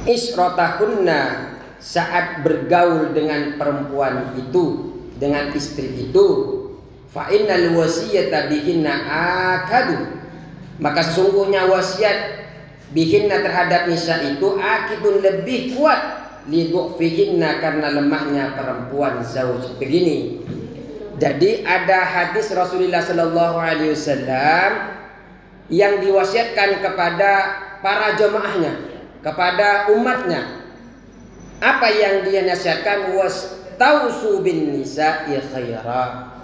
isratahunna, saat bergaul dengan perempuan itu, dengan istri itu. Fa innal wasiyata bihinna akadu, maka sesungguhnya wasiat bihinna terhadap nisa itu akidun, lebih kuat, lidu'fihinna, karena lemahnya perempuan zauj. Begini. Jadi ada hadis Rasulullah sallallahu alaihi wasallam yang diwasiatkan kepada para jemaahnya, kepada umatnya. Apa yang dia nasihatkan? Wastausu bin nisa'i khaira,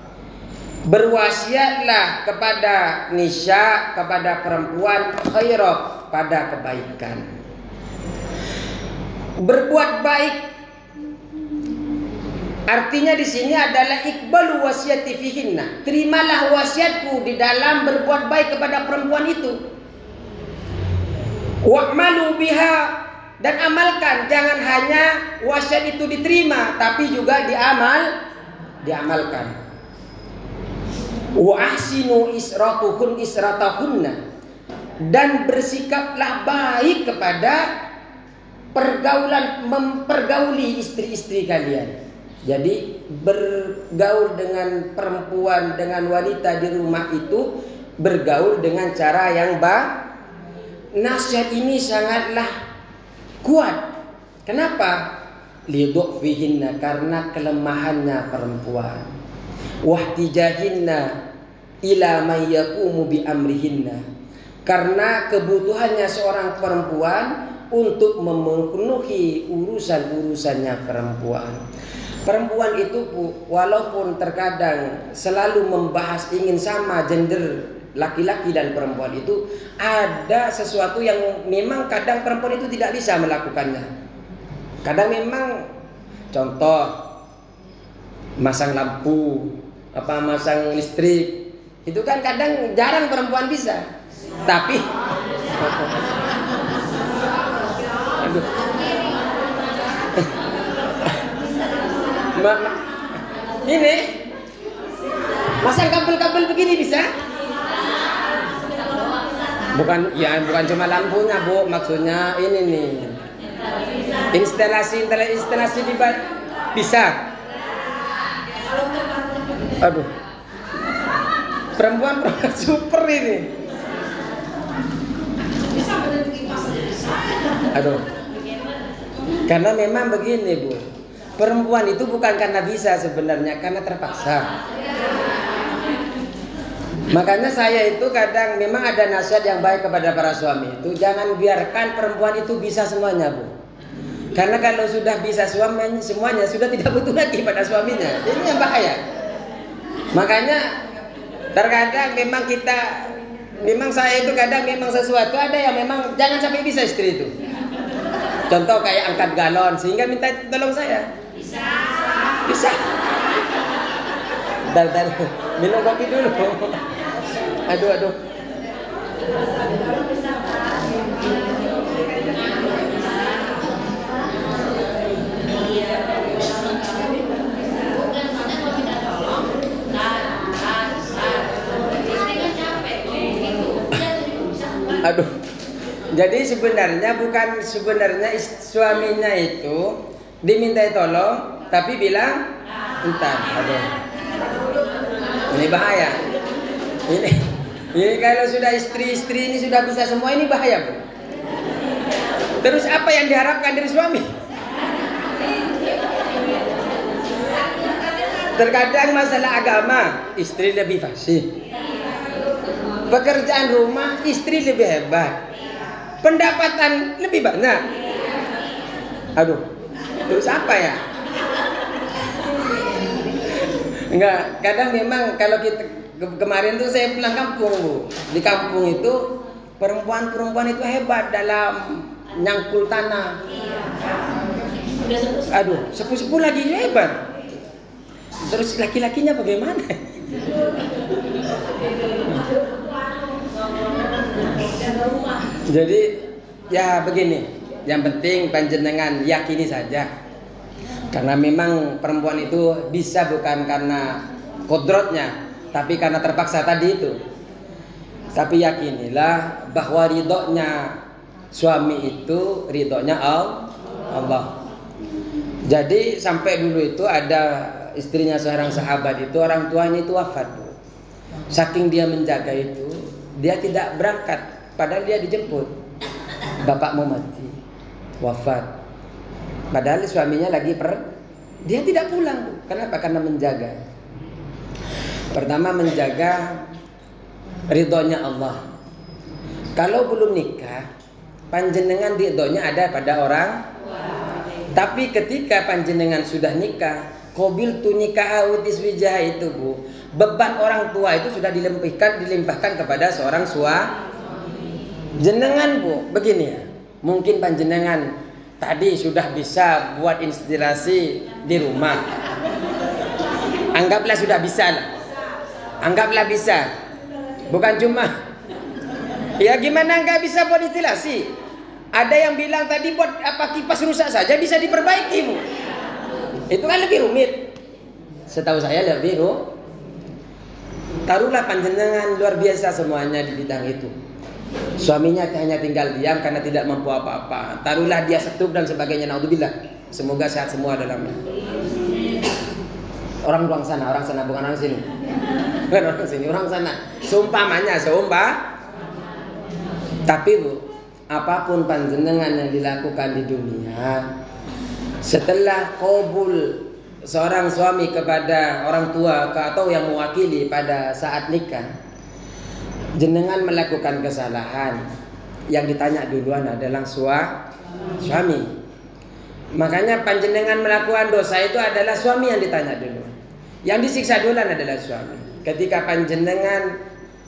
berwasiatlah kepada nisa, kepada perempuan, khaira, pada kebaikan. Berbuat baik artinya di sini adalah iqbalu wasiyati fihinna, terimalah wasiatku di dalam berbuat baik kepada perempuan itu. Wa'malu biha, dan amalkan. Jangan hanya wasiat itu diterima, tapi juga diamalkan. Wa ahsinu isratahunna, dan bersikaplah baik kepada pergaulan, mempergauli istri-istri kalian. Jadi bergaul dengan perempuan, dengan wanita di rumah itu bergaul dengan cara yang nasihat ini sangatlah kuat. Kenapa? Lidhufihinna, karena kelemahannya perempuan. Wahtijahinna ila may yaqumu bi amrihinna, karena kebutuhannya seorang perempuan untuk memenuhi urusan-urusannya perempuan. Perempuan itu walaupun terkadang selalu membahas ingin sama gender laki-laki dan perempuan, itu ada sesuatu yang memang kadang perempuan itu tidak bisa melakukannya. Kadang memang, contoh masang lampu, masang listrik, itu kan kadang jarang perempuan bisa. Tapi ini masang kabel-kabel begini bisa? Bukan cuma lampunya, Bu, maksudnya ini nih. Instalasi di bisa. Aduh. Perempuan super ini. Aduh. Karena memang begini, Bu. Perempuan itu bukan karena bisa sebenarnya, karena terpaksa. Makanya saya itu kadang memang ada nasihat yang baik kepada para suami itu, jangan biarkan perempuan itu bisa semuanya, Bu. Karena kalau sudah bisa semuanya sudah tidak butuh lagi pada suaminya. Ini yang bahaya. Makanya terkadang memang saya itu kadang memang sesuatu ada yang memang jangan sampai bisa istri itu. Contoh kayak angkat galon sehingga minta tolong saya. Bisa. Bentar, minum kopi dulu. Aduh. Aduh. Jadi sebenarnya suaminya itu dimintai tolong tapi bilang entar. Aduh. Ini bahaya. Ini kalau sudah istri ini sudah bisa semua, ini bahaya, Bu. Terus apa yang diharapkan dari suami? Terkadang masalah agama istri lebih fasih. Pekerjaan rumah istri lebih hebat. Pendapatan lebih banyak. Aduh. Terus apa ya? Enggak, kadang memang kalau kita kemarin tuh saya pulang kampung, Bu. Di kampung itu perempuan itu hebat dalam nyangkul tanah. Aduh, sepuh-sepuh lagi hebat. Terus laki-lakinya bagaimana? Jadi ya begini, yang penting panjenengan yakini saja. Karena memang perempuan itu bisa bukan karena kodratnya, tapi karena terpaksa tadi itu. Tapi yakinilah bahwa ridhonya suami itu ridhonya Allah. Jadi sampai dulu itu ada istrinya seorang sahabat itu, orang tuanya itu wafat. Saking dia menjaga itu, dia tidak berangkat, padahal dia dijemput. Bapak mau mati, wafat. Padahal suaminya lagi dia tidak pulang. Kenapa? Karena menjaga. Pertama menjaga ridhonya Allah. Kalau belum nikah, panjenengan ridhonya ada pada orang. Tapi ketika panjenengan sudah nikah, qabil tu nikah wijah itu, Bu. Beban orang tua itu sudah dilimpahkan kepada seorang suami. Jenengan, Bu, begini ya. Mungkin panjenengan tadi sudah bisa buat instalasi di rumah. Anggaplah sudah bisa lah. Anggaplah bisa. Bukan cuma. Ya gimana nggak bisa buat instalasi? Ada yang bilang tadi buat kipas rusak saja bisa diperbaiki, Bu. Itu kan lebih rumit. Setahu saya lebih rumit. Taruhlah panjenengan luar biasa semuanya di bidang itu. Suaminya hanya tinggal diam karena tidak mampu apa-apa. Taruhlah dia setuk dan sebagainya. Naudzubillah. Semoga sehat semua dalamnya. Orang sana bukan orang sini. Bukan orang sini, orang sana. Seumpamanya, Tapi Bu, apapun panjenengan yang dilakukan di dunia, setelah qabul seorang suami kepada orang tua atau yang mewakili pada saat nikah, jenengan melakukan kesalahan, yang ditanya duluan adalah suami. Makanya panjenengan melakukan dosa itu adalah suami yang ditanya dulu. Yang disiksa duluan adalah suami. Ketika panjenengan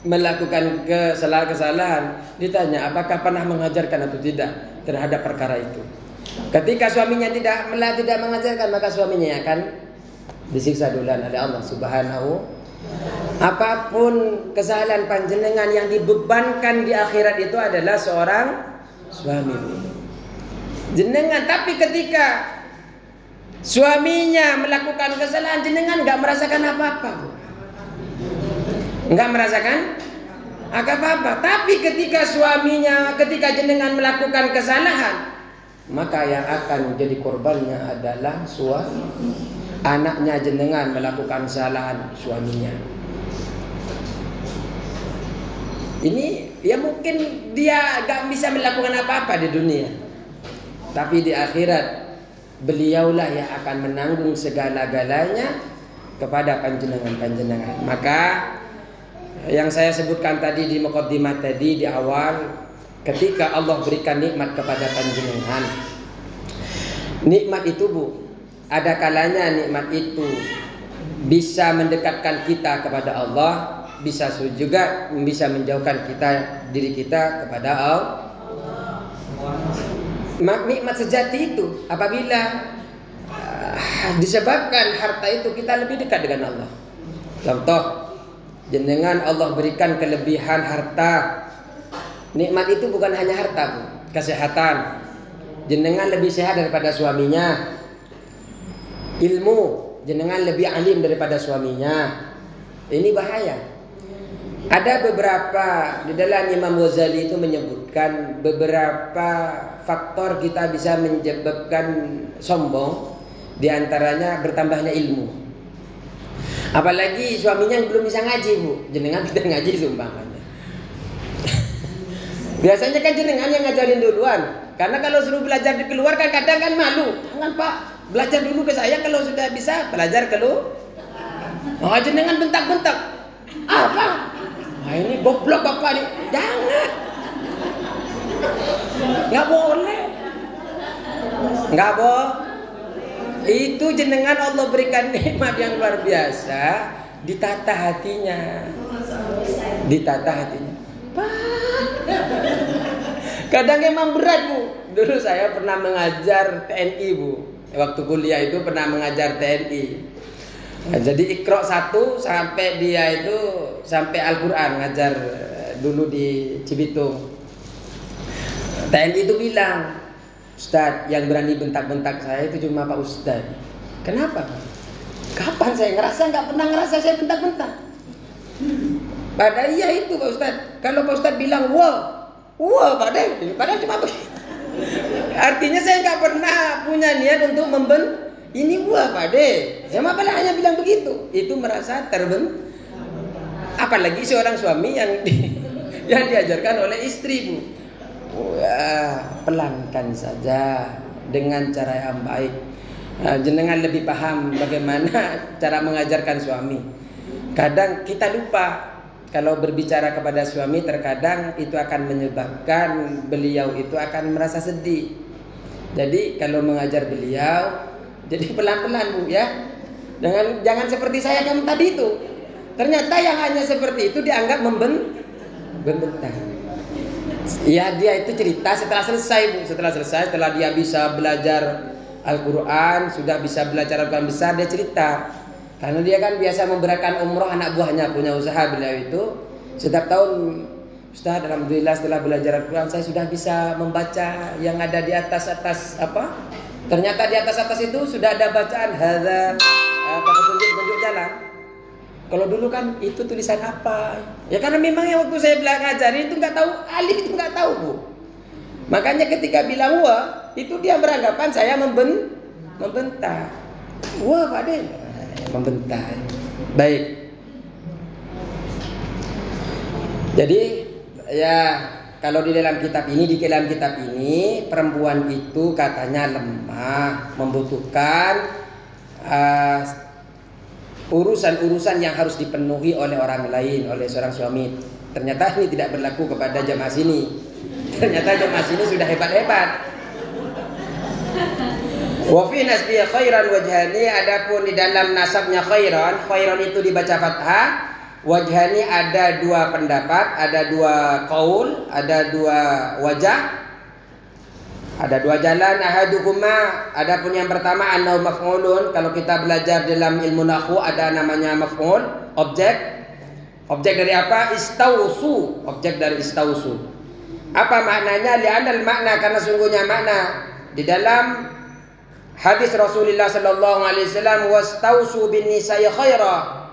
melakukan kesalahan, ditanya apakah pernah mengajarkan atau tidak terhadap perkara itu. Ketika suaminya tidak mengajarkan, maka suaminya akan disiksa duluan oleh Allah Subhanahu. Apapun kesalahan panjenengan yang dibebankan di akhirat itu adalah seorang suami. Jenengan, tapi ketika suaminya melakukan kesalahan, jenengan nggak merasakan apa-apa, nggak merasakan apa-apa. Tapi ketika jenengan melakukan kesalahan, maka yang akan menjadi korbannya adalah suami. Anaknya jenengan melakukan kesalahan suaminya. Ini ya mungkin dia gak bisa melakukan apa-apa di dunia, tapi di akhirat beliaulah yang akan menanggung segala-galanya kepada panjenengan. Maka yang saya sebutkan tadi di muqaddimah tadi di awal, ketika Allah berikan nikmat kepada panjenengan, nikmat itu Bu, ada kalanya nikmat itu bisa mendekatkan kita kepada Allah, bisa juga bisa menjauhkan diri kita kepada Allah. Nikmat sejati itu apabila disebabkan harta itu kita lebih dekat dengan Allah. Contoh, jenengan Allah berikan kelebihan harta. Nikmat itu bukan hanya harta Bu, kesehatan. Jenengan lebih sehat daripada suaminya. Ilmu, jenengan lebih alim daripada suaminya. Ini bahaya. Ada beberapa di dalam Imam Ghazali itu menyebutkan beberapa faktor kita bisa menyebabkan sombong, di antaranya bertambahnya ilmu. Apalagi suaminya yang belum bisa ngaji Bu, jenengan tidak ngaji seumpamanya. Biasanya kan jenengan yang ngajarin duluan. Karena kalau suruh belajar di keluar kan kadang kan malu. Jangan Pak, belajar dulu ke saya, kalau sudah bisa belajar ke lu. Oh, jenengan bentak-bentak. Apa? Nah, ini goblok Bapak nih. Jangan. Nggak boleh. Nggak boleh. Itu jenengan Allah berikan nikmat yang luar biasa, ditata hatinya. Ditata hatinya. Kadang emang berat Bu. Dulu saya pernah mengajar TNI Bu. Waktu kuliah itu pernah mengajar TNI. Nah, jadi Iqra 1 sampai dia itu sampai Al-Quran ngajar dulu di Cibitung. TNI itu bilang, Ustadz, yang berani bentak-bentak saya itu cuma Pak Ustadz. Kenapa Pak? Kapan saya ngerasa? Nggak pernah ngerasa saya bentak-bentak. Padahal iya itu Pak Ustadz. Kalau Pak Ustadz bilang wah padahal cuma begitu. Artinya saya nggak pernah punya niat untuk ini wah Pade. Saya malah hanya bilang begitu. Itu merasa apalagi seorang suami yang diajarkan oleh istri Bu. Pelankan saja dengan cara yang baik. Jenengan lebih paham bagaimana cara mengajarkan suami. Kadang kita lupa kalau berbicara kepada suami, terkadang itu akan menyebabkan beliau itu akan merasa sedih. Jadi kalau mengajar beliau, jadi pelan-pelan Bu ya. Jangan seperti saya yang tadi itu. Ternyata yang hanya seperti itu dianggap membentak. Ya dia itu cerita setelah selesai Bu. Setelah dia bisa belajar Al-Quran, sudah bisa belajar Al-Quran besar, dia cerita. Karena dia kan biasa memberikan umroh anak buahnya, punya usaha beliau itu. Setiap tahun, Ustaz, alhamdulillah setelah belajar Al-Quran saya sudah bisa membaca yang ada di atas apa? Ternyata di atas itu sudah ada bacaan hadza petunjuk jalan. Kalau dulu kan itu tulisan apa? Ya karena memang yang waktu saya belajar itu nggak tahu, alif itu nggak tahu Bu. Makanya ketika bilang wah, itu dia beranggapan saya membentak. Wah Pak De, membentak. Baik. Jadi ya kalau di dalam kitab ini perempuan itu katanya lemah, membutuhkan urusan-urusan yang harus dipenuhi oleh orang lain, oleh seorang suami. Ternyata ini tidak berlaku kepada jemaah sini. Ternyata jemaah sini sudah hebat-hebat. Wa fi nasbi khairan wajhani, adapun di dalam nasabnya khairan itu dibaca fathah. Wajhani ada dua pendapat, ada dua qaul, ada dua wajah, ada dua jalan. Ahaduhuma, adapun yang pertama annahu maf'ulun. Kalau kita belajar dalam ilmu nahwu ada namanya maf'ul, objek. Objek dari apa? Istausu, objek dari istausu. Apa maknanya? Li'anal makna, karena sungguhnya makna di dalam hadis Rasulullah sallallahu alaihi wasallam, wastausu bin nisa'i khaira,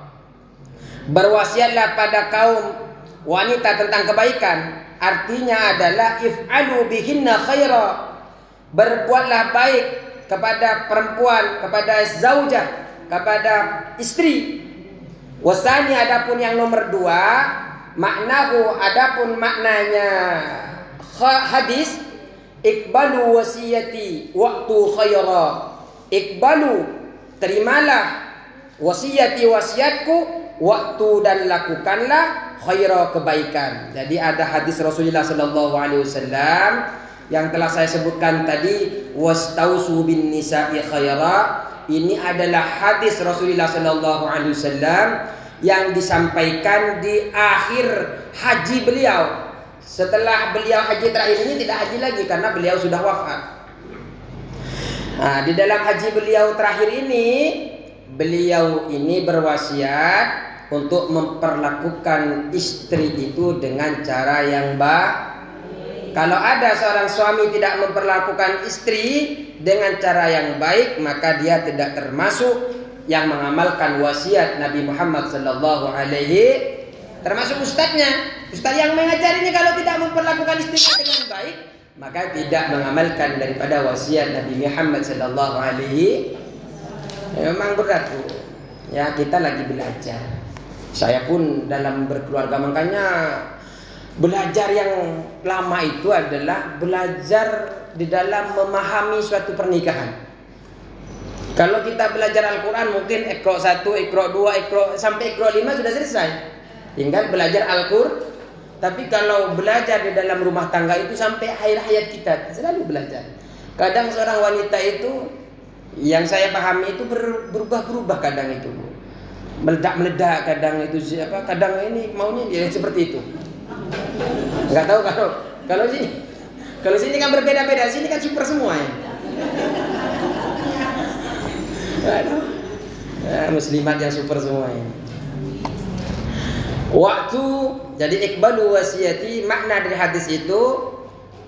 berwasiatlah pada kaum wanita tentang kebaikan. Artinya adalah if'alu bihinna khaira, berbuatlah baik kepada perempuan, kepada zaujah, kepada istri. Wasani, adapun yang nomor dua, maknahu, adapun maknanya hadis, iqbalu wasiyati waktu khaira. Iqbalu, terimalah wasiyati, wasiatku, waktu dan lakukanlah khaira, kebaikan. Jadi ada hadis Rasulullah sallallahu alaihi wasallam yang telah saya sebutkan tadi, wastausu bin nisa'i khaira. Ini adalah hadis Rasulullah sallallahu alaihi wasallam yang disampaikan di akhir haji beliau. Setelah beliau haji terakhir ini tidak haji lagi karena beliau sudah wafat. Nah, di dalam haji beliau terakhir ini, beliau ini berwasiat untuk memperlakukan istri itu dengan cara yang baik. Kalau ada seorang suami tidak memperlakukan istri dengan cara yang baik, maka dia tidak termasuk yang mengamalkan wasiat Nabi Muhammad sallallahu alaihi, termasuk ustadznya. Ustadz yang mengajar ini kalau tidak memperlakukan istrinya dengan baik, maka tidak mengamalkan daripada wasiat Nabi Muhammad sallallahu alaihi. Memang berat, Bu. Ya, kita lagi belajar. Saya pun dalam berkeluarga, makanya belajar yang lama itu adalah belajar di dalam memahami suatu pernikahan. Kalau kita belajar Al-Quran mungkin Iqra 1, Iqra 2, sampai Iqra 5 sudah selesai. Tinggal belajar Al-Quran. Tapi kalau belajar di dalam rumah tangga itu sampai akhir hayat kita selalu belajar. Kadang seorang wanita itu, yang saya pahami itu berubah-berubah kadang itu, meledak-meledak kadang itu siapa, kadang ini maunya dia seperti itu. Nggak tahu kalau sini kan berbeda-beda, sini kan super semua ya. Aduh, muslimat yang super semua ya. Waktu, jadi iqbalu wasiyati, makna dari hadis itu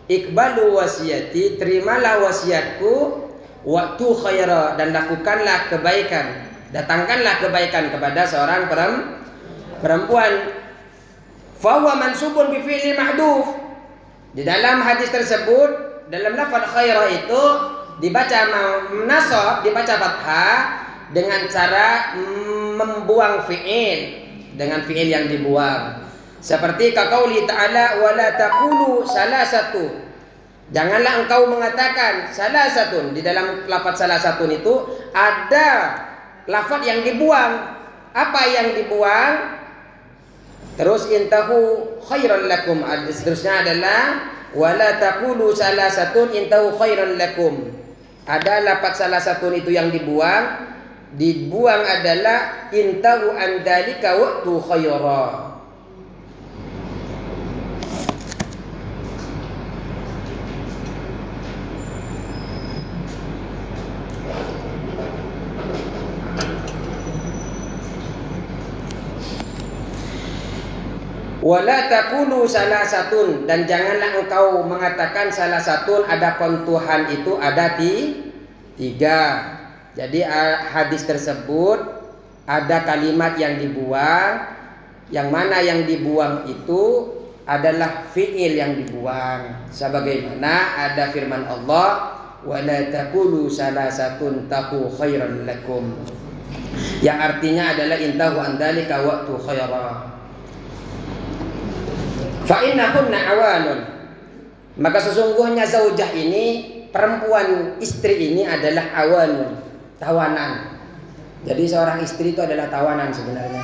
iqbalu wasiyati, terimalah wasiatku, waktu khaira, dan lakukanlah kebaikan, datangkanlah kebaikan kepada seorang perempuan. Fahuwa mansubun bi fi'li mahdhuf. Di dalam hadis tersebut, dalam lafaz khaira itu dibaca nasab, dibaca fathah dengan cara membuang fi'il, dengan fi'il yang dibuang. Seperti kaqauli ta'ala wala taqulu salasatu. Janganlah engkau mengatakan salasatun. Di dalam lafaz salasatun itu ada lafaz yang dibuang. Apa yang dibuang? Terus intahu khairan lakum. Seterusnya adalah wala taqulu salasatun intahu khairan lakum. Ada lafaz salasatun itu yang dibuang. Dibuang adalah intahu an dzalika waqtu khaira. Wala taqulu salasatun, dan janganlah engkau mengatakan salasatun, adapun Tuhan itu ada tiga. Jadi hadis tersebut ada kalimat yang dibuang, yang mana yang dibuang itu adalah fi'il yang dibuang. Sebagaimana ada firman Allah, wala taqulu salasatun taku khairan lakum, yang artinya adalah intahu an dzalika waqtu khaira. Fa innahunna awanun. Maka sesungguhnya zaujah ini, perempuan istri ini adalah awanun, tawanan. Jadi seorang istri itu adalah tawanan sebenarnya.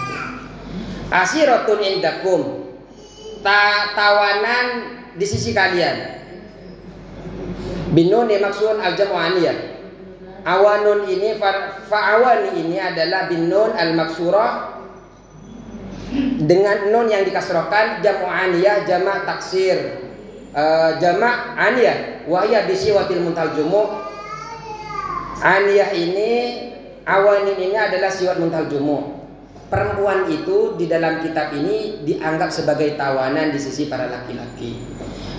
Asiratun indakum, tawanan di sisi kalian. Binun maksudun al-jam'u aniyah. Awanun ini fa'awani ini adalah binun al-maksurah dengan nun yang dikasrohkan, jam'u aniyah jamak taksir, jamak aniyah wahya bisiwatil muntal jumu'. Aniyah ini, awanin ini adalah siwat muntal jumu'. Perempuan itu di dalam kitab ini dianggap sebagai tawanan di sisi para laki-laki.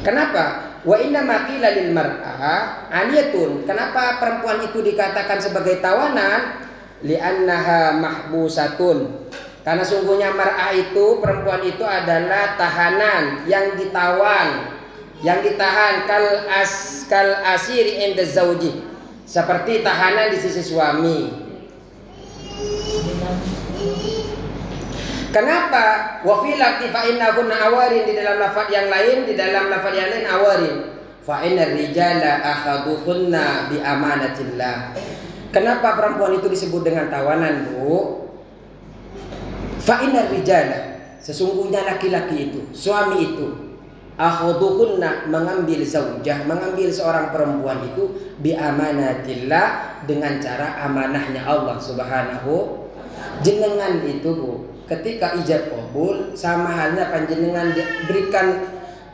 Kenapa? Wa inna ma qila lil mar'ah aniyatun. Kenapa perempuan itu dikatakan sebagai tawanan? Li'annaha mahbusatun. Karena sungguhnya mar'ah itu, perempuan itu adalah tahanan, yang ditawan, yang ditahan kal asiri inda zauji, seperti tahanan di sisi suami. Kenapa? Wa fi lafzi fa innahunna awarin, di dalam lafaz yang lain, awarin. Fa innar rijala akhaduhunna bi amanatillah. Kenapa perempuan itu disebut dengan tawanan, Bu? Fa innar rijala, sesungguhnya laki-laki itu, suami itu, akhaduhunna mengambil zaujah, mengambil seorang perempuan itu bi amanatillah, dengan cara amanahnya Allah Subhanahu. Jenengan itu, Bu, ketika ijab qabul, sama halnya panjenengan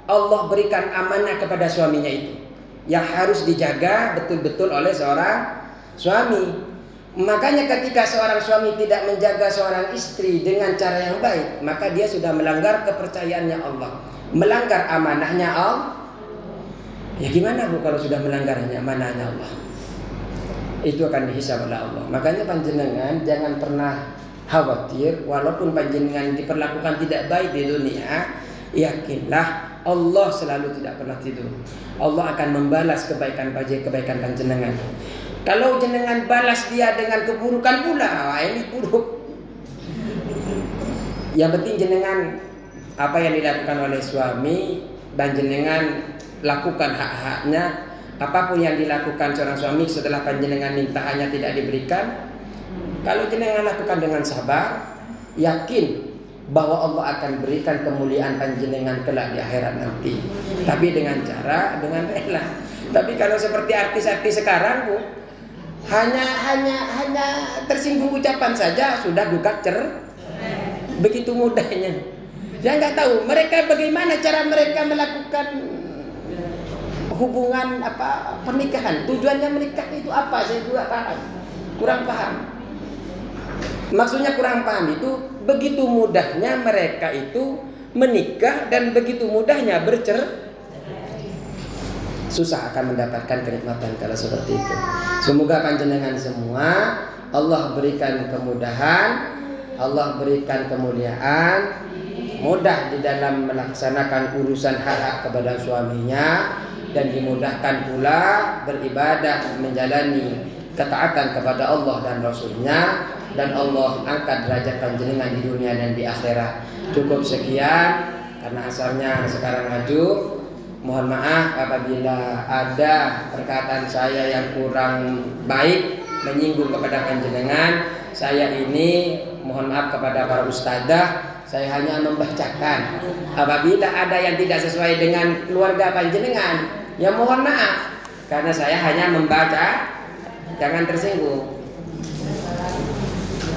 Allah berikan amanah kepada suaminya itu, yang harus dijaga betul-betul oleh seorang suami. Makanya ketika seorang suami tidak menjaga seorang istri dengan cara yang baik, maka dia sudah melanggar kepercayaannya Allah, melanggar amanahnya Allah. Ya gimana, Bu, kalau sudah melanggarnya amanahnya Allah? Itu akan dihisab oleh Allah. Makanya panjenengan jangan pernah khawatir, walaupun panjenengan diperlakukan tidak baik di dunia, yakinlah Allah selalu tidak pernah tidur. Allah akan membalas kebaikan panjenengan. Kalau jenengan balas dia dengan keburukan pula, ini buruk. Yang penting jenengan apa yang dilakukan oleh suami, dan jenengan lakukan hak-haknya. Apapun yang dilakukan seorang suami setelah panjenengan minta hanya tidak diberikan, kalau jenengan lakukan dengan sabar, yakin bahwa Allah akan berikan kemuliaan panjenengan kelak di akhirat nanti. Tapi dengan rela. Tapi kalau seperti artis-artis sekarang, Bu, hanya tersinggung ucapan saja sudah gugat begitu mudahnya. Dia nggak tahu mereka bagaimana cara mereka melakukan hubungan pernikahan. Tujuannya menikah itu apa? Saya juga kurang paham. Maksudnya kurang paham itu begitu mudahnya mereka itu menikah dan begitu mudahnya bercerai. Susah akan mendapatkan kenikmatan kalau seperti itu. Semoga panjenengan semua Allah berikan kemudahan, Allah berikan kemuliaan, mudah di dalam melaksanakan urusan hak kepada suaminya, dan dimudahkan pula beribadah, menjalani ketaatan kepada Allah dan Rasulnya, dan Allah angkat derajat panjenengan di dunia dan di akhirat. Cukup sekian karena asalnya sekarang maju. Mohon maaf apabila ada perkataan saya yang kurang baik, menyinggung kepada panjenengan. Saya ini mohon maaf kepada para ustadzah, saya hanya membacakan. Apabila ada yang tidak sesuai dengan keluarga panjenengan, ya mohon maaf, karena saya hanya membaca, jangan tersinggung.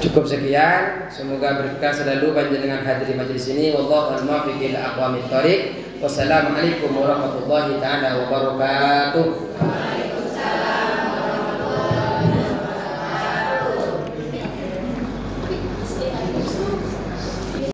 Cukup sekian, semoga berkah selalu panjenengan hadir di majelis ini. Wallahu a'lam bishawab. Wassalamualaikum warahmatullahi taala wabarakatuh.